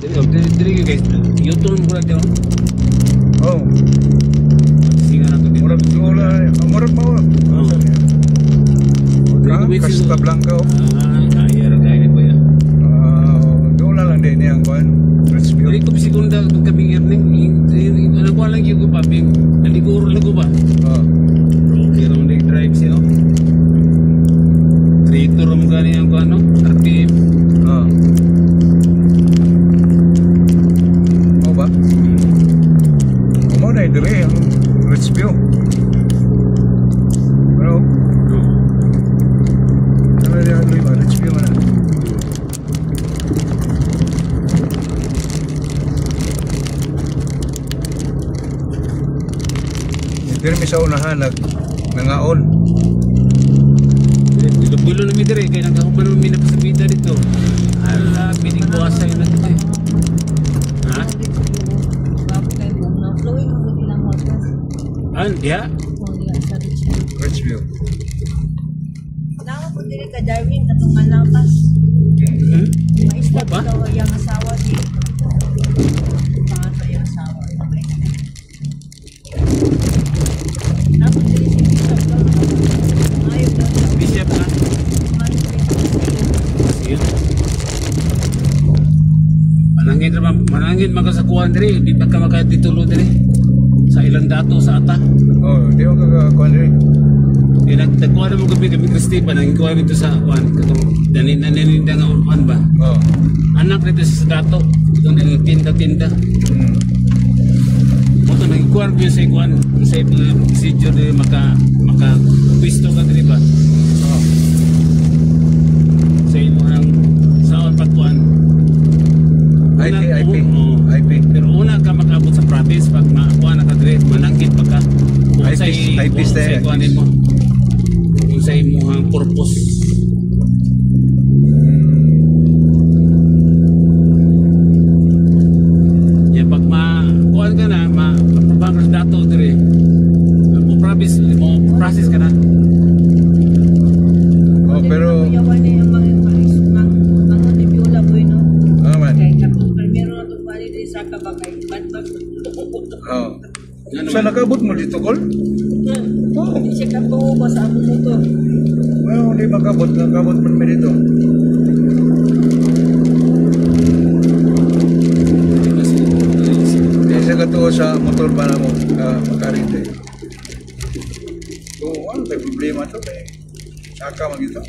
Dili guys, YouTube mo lang daw. Oh. Singa na to din. Murag mawa. Casablanca. Kaya ra kaya ba ya? Doon lang din yang kuan. Dili ko segunda pagkabing earning. Ano ko lang yung pabing. Naliguro lang ko ba? Okay ron day drive siya. Creator mo gani ang ano? RTM. Ba? Mo na dire ang Rich View. Bro. Ano dia lima Rich View mana? Dire mi sa unahan nangaon. Dito bulo na mi dire kay nagkahuman mi na pasabita dito. Ala, binigwasa yun na dito. Ha? Dia? Rich View. Nama pun diri ka Darwin katong malapas. Maisla ba yung asawa si pangato yung asawa. Nama diri si Bishop daw. Ayun daw. Bishop na? Sige. Manangin makasakuan diri, di pa ka makatitulo diri. Sa ilang dato sa ata. Oh, di mo kakakuan rin. Nagkuha na mo kami Kristi ba? Nagkuha dito sa kuhan. Naninda nga uruan ba? Oh. Anak dito sa dato. Ito tinda-tinda. Ito nagkuha ko sa kuhan. Sa procedure din maka-pisto ka dito ba? Oh. Sa ito ang saan pagkuhan. IP. Pero una ka makabot sa province pag makuha na ka dire, manangkit pa ka. IP stay. Kuhanin mo. Kung sa imuhang purpose. Yan pag makuha ka na, mapapagras dato dire. Kung province, mo process ka na. Oh, pero sa nakabot mo dito, Kol? Oh. Siya ka po ba sa amo mo to? Well, hindi nakabot man mo dito. Kaya siya katuo sa motor pa na mo, makarite. So, ano tayo problema ito? Saka mo dito.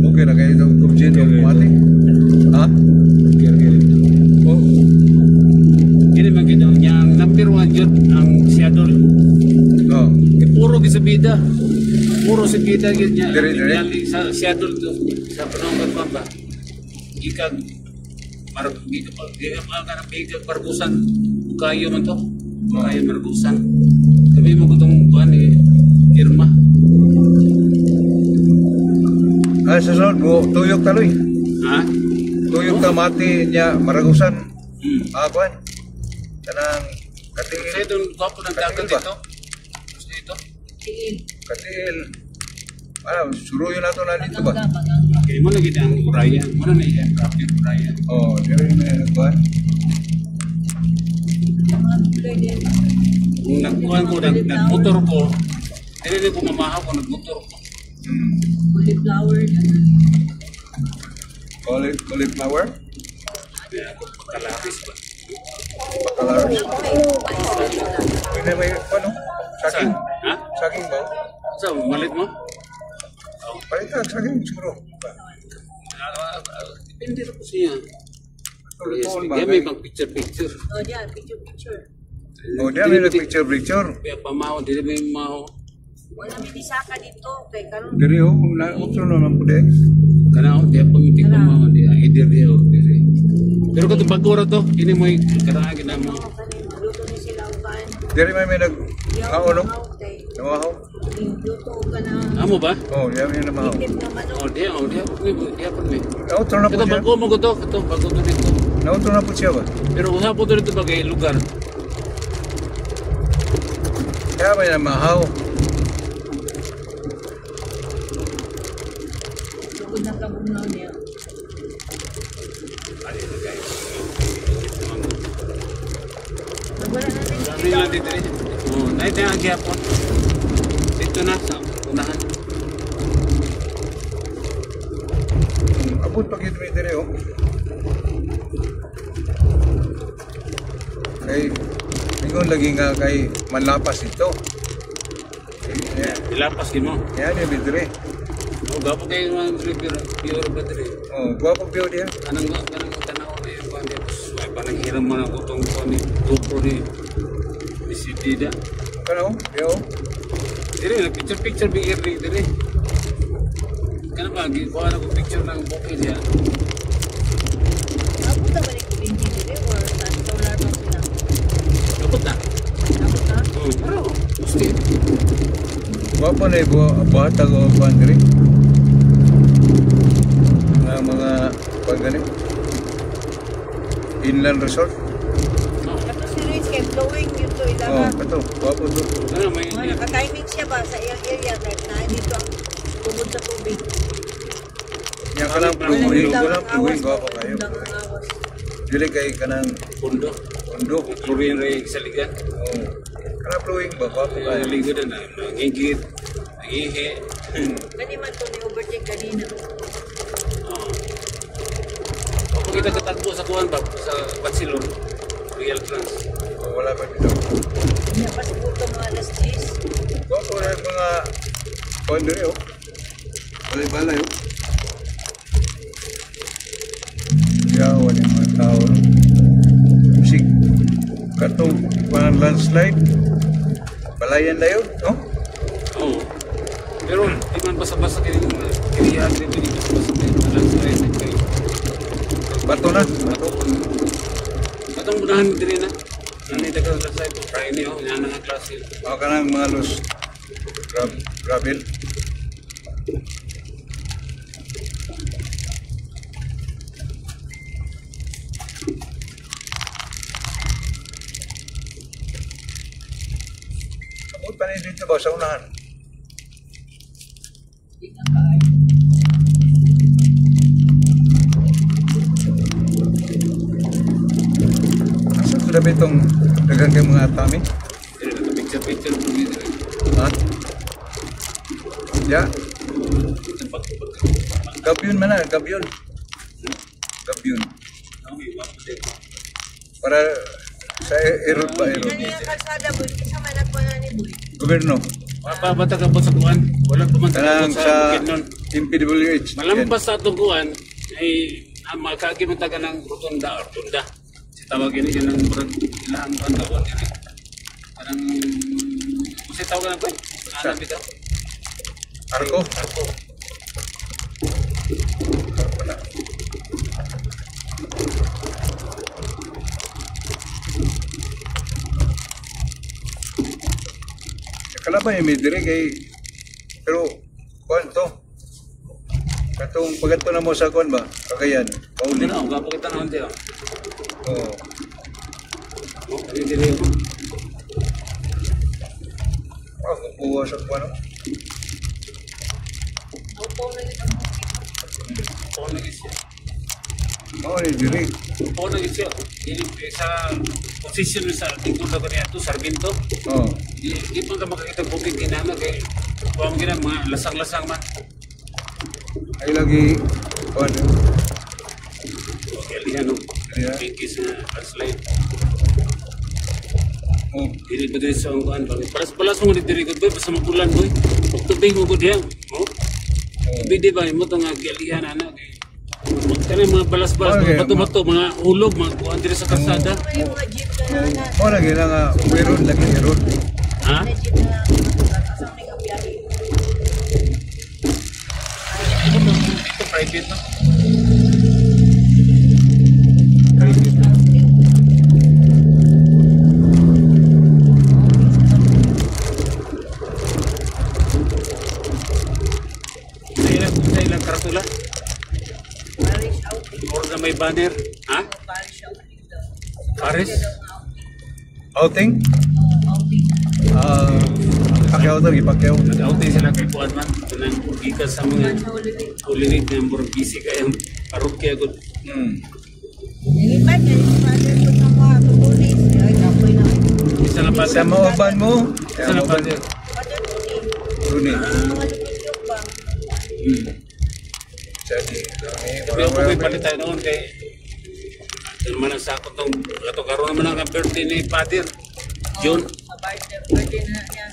Okay na kayo itong kubjin yung mati? Ha? Okay. Oh. Hindi man ginawa niya ang number 1 yun ang si Adol. Oh. Puro gisabida. Puro si bida yun niya. Dire. Si Adol to. Sa panahon pa ba? Ikag ikag Margusan. Kayo man to. Kayo Margusan. Sabi mo ko itong buwan Irma. Ay, susunod mo, tuyok taloy. Ha? Tuyok ta mati niya, Maragusan. Kuan. Kanang Kasi katil. doon gwapo ng dagat dito. Gusto dito? Katil. Suruyo na ito na dito ba? Okay, mo lagi ang Uraya. Mo na iya, kapit Uraya. Oh, dire na kuan. Kung nagkuhan ko, nagmotor ko, hindi ko mamahaw kung nagmotor ko. Cauliflower. Cauliflower? Kalaris ba? Bakalaris. May ano? Saging? Ha? Saging ba? Sa malit mo? Palitan, saging siguro. Depende na po siya. Kaya may pang picture-picture. Oh, diyan, picture. Oh, diyan may nag-picture. Kaya pamahaw, hindi may mahaw. Wala minisaka dito. Kay karon. Diri ho, option naman po din. Kana dia pamitik pamahaw, dia either dia o dire. Pero kung bagura to, ini mo karang ginamo. Luto ni sila uban. Diri may nag-aono. Namahaw. Luto ka na. Amo ba? Oh, diyan may namahaw. Tip naman. Oh, dia pa ni. Option na po Ito siya. bago mo ko to, ito bago to dito. Nauto na po siya ba? Pero usap po dito ba kay lugar? Kaya may namahaw. Lugod na kabunaw niya. Ay, guys. Wala na rin Sabi lang dito rin. Oo, nahin tayo ang gyapon. Dito na, sa unahan. Abot pag ito may dire, oh. Kay, ingon lagi nga kay manlapas ito. Ilapas din mo. Yan yung may dire. O, gapo kayo mga pure ba dito? Oh, guwapo biyo diya. Anong tanaw na yun? May pananghiram mo na kutong ko ni GoPro ni si Dida. Kano? Biyo. Dire, picture bigir rin dire. Kana ba, kuha na ko picture ng bukid niya. Abot na ba ni Kulinji dili or sa solar pa sila? Kapot na. Abot na? Oo, pero, gusto yun. Guwapo na yung buhat ako kuhan dire. Mga kuhan gani. Inland resort. Kato si Rich kay flowing yun to Oh, ilaga. kato. Guwapo to. Ano, may Mga naka-timing siya ba sa iyang area like na dito ang tubod sa tubig. Yan ka lang Walang pluguin. undang Walang ang pluguin. awas. Guwapo kayo. Undang ang awas. Dili kay kanang pundo. undo. Turin rin sa ligan. Oh. Kanang pluguin ba? Guwapo kayo. Kaya ligo na na, nangigit, nangihi. Gani man to ni overtake kanina. Kapag kita katagpo sa kuhan ba, sa Batsilor, Real Trans. Oh, wala pa dito. Kaya pa siguro ito mga alas 10. Guwapo na yung mga kuhan dire, oh. Balay-balay, oh. Kaya wala yung mga tao, no? Musik. Katong mga landslide. Balayan na yun, no? Oo. Pero, di man basa-basa kayo yung kiriyan, di man basa-basa kayo yung landslide kayo. Bato na. Bato. Batong bunahan din na. Nanita ka sa side, Friday, oh, yan ang klase. Mga kanang mga los gravel. Abot pa rin dito ba sa unahan? Di na kaayo. Asa ito na ba itong dagang kay mga atami? Pero naka-picture po dito. Ha? Ya, gabyon man na, gabyon. Gabyon. Para sa erod ba, erod? Kani ang kalsada boy, isa man nagkuha na ni boy. Gobyerno. Mapabata ka po sa kuhan. Walang pumunta Kanang sa sa bukid nun. MPWH. Malampas sa itong kuhan, ay makakimata ka ng rotunda or tunda. Si tawagin niya ng ilang kuhan tawag niya. Parang, kasi tawag ka na ba? Ano bito? Arko. Arko. Wala. Kalaban yung may dire kay pero kuan to. Katong pagato na mo sa kuan ba? Kagayan. Hindi Pauli. na, gapo kita na hindi. Oo. Hindi mo. Ah, kuha sa kuan. Upo na nito ang Oo, nag-isya. Oo, ni dire. Oo, nag-isya. Sa posisyon sa tingkol na kanya ito, Sarmiento. Oo. Di pa ka makakita bukid inana kay kuha mo gina mga lasang-lasang man. Ay lagi kuan. Okay, lihan no. Yeah. Pinkies na slide. Oh, Dili pa diri sa kuan ba. Palas mo diri gud boy basta magulan boy. Tubig mo gud diha. Oh. Bidi ba mo to nga galihan ana kay kana mga balas-balas Okay, mga bato-bato mga hulog mga kuan diri sa kalsada. yung mga jeep na na. mo lagi na nga meron lagi erod. Ha? May jeep na matugan. Asang may kabiyahe. Ito private no. Sa ilang karatula Parish outing. or na may banner, ha? Parish Outing? Outing. Pakyaw to, ipakyaw. Nag-outing sila kay Kuan man. Kanang gikas sa mga Sa holiday. ulinig na murag busy kayang parokya gud. Nilipat niya yung father ko ng mga tutulis. Ay, kapoy na. Isa na pa Sa mauban mo? Isa na pa Father Father ko ni. Rooney. Mga lupit ba? Jadi, Tapi ako may palitan noon kay naman ang sakot tong ato karon naman ang birthday ni Father June. Sa birthday na niya.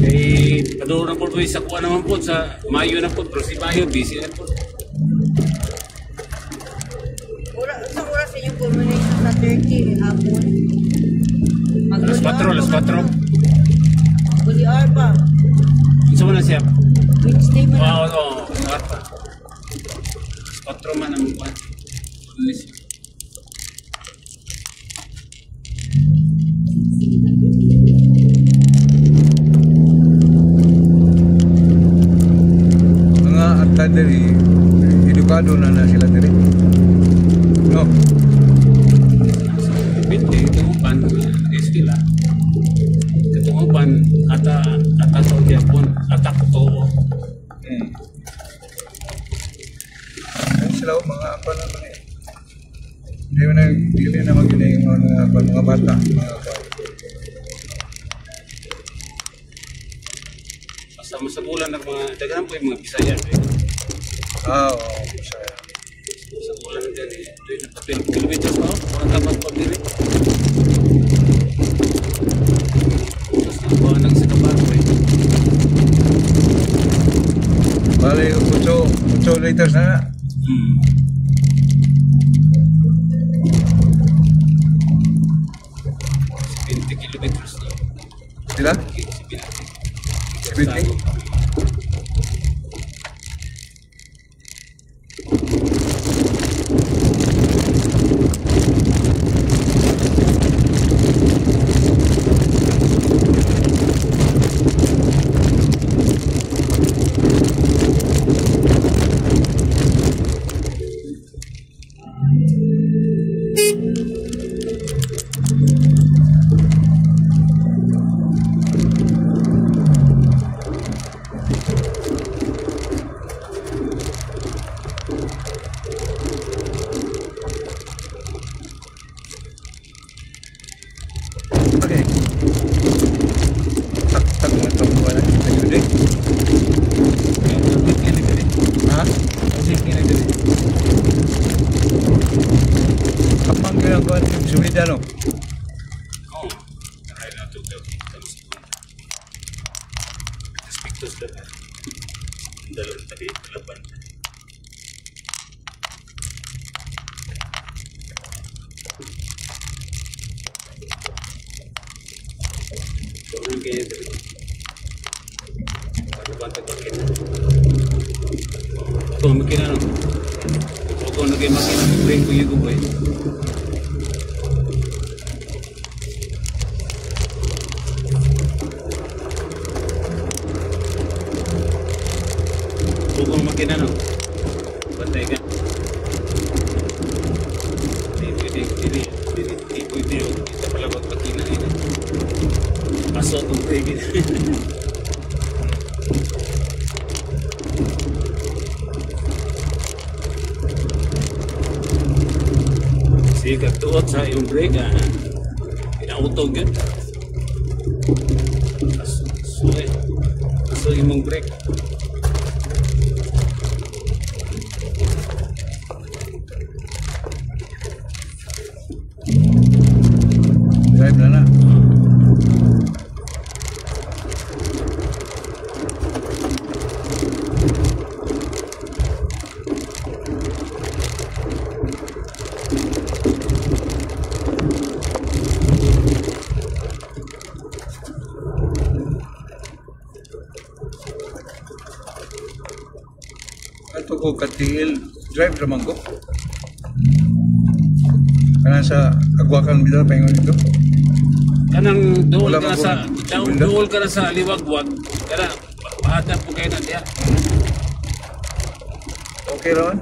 Kay paduro na po sa kuha naman po sa Mayo na po pero si Mayo busy na po. Sa oras yung coronation sa 30 hapon. Alas 4, alas 4. Buliar pa. Isa mo na siya. Wednesday man. Wow, arpa. Alas 4 man ang kuha. mga ata diri, edukado na sila diri. No? Binti, tungupan, eskwela. Tungupan, ata sa Japon, ata ko to. Yan sila mga apa naman eh. Hindi na magina yung mga bata. Basta sa bulan ng mga daghan po yung mga Bisaya. Oo, saya. Sa bulan na dyan, ito yung napapil kilometers pa ako. Walang tapat pa dili. Tapos nakuha ng sinabago eh. Bali, 8 liters na. 20 kilometers na. Sila? 70. Okay. Tak na ito ko na kita yun eh. Ha? Kapag ginagawa yung sumida no? Oo. Ay na ito. Speak to sila. Dalang tadi, laban. Sobrang kaya ito. Bantag makina. Ito, makina no? Ito, nagay-makina. Bring ko yung gubay. Bukong makina no? Bantay ka. Hindi pwede yun. Isa pala magpakina yun. Pasok kung pwede. Sige kagtuot sa iyong brake inautog yun. So imong brake. Drive na na. Ato ko katil drive naman ko. Kana sa agwakan bitaw paingon dito. Kanang dool Wala ka na man sa po. dool ka na sa liwagwag. Kana pahadap po kayo na diya. Okay ron?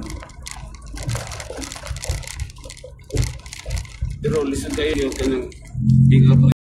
Pero lisod kayo yung kanang big up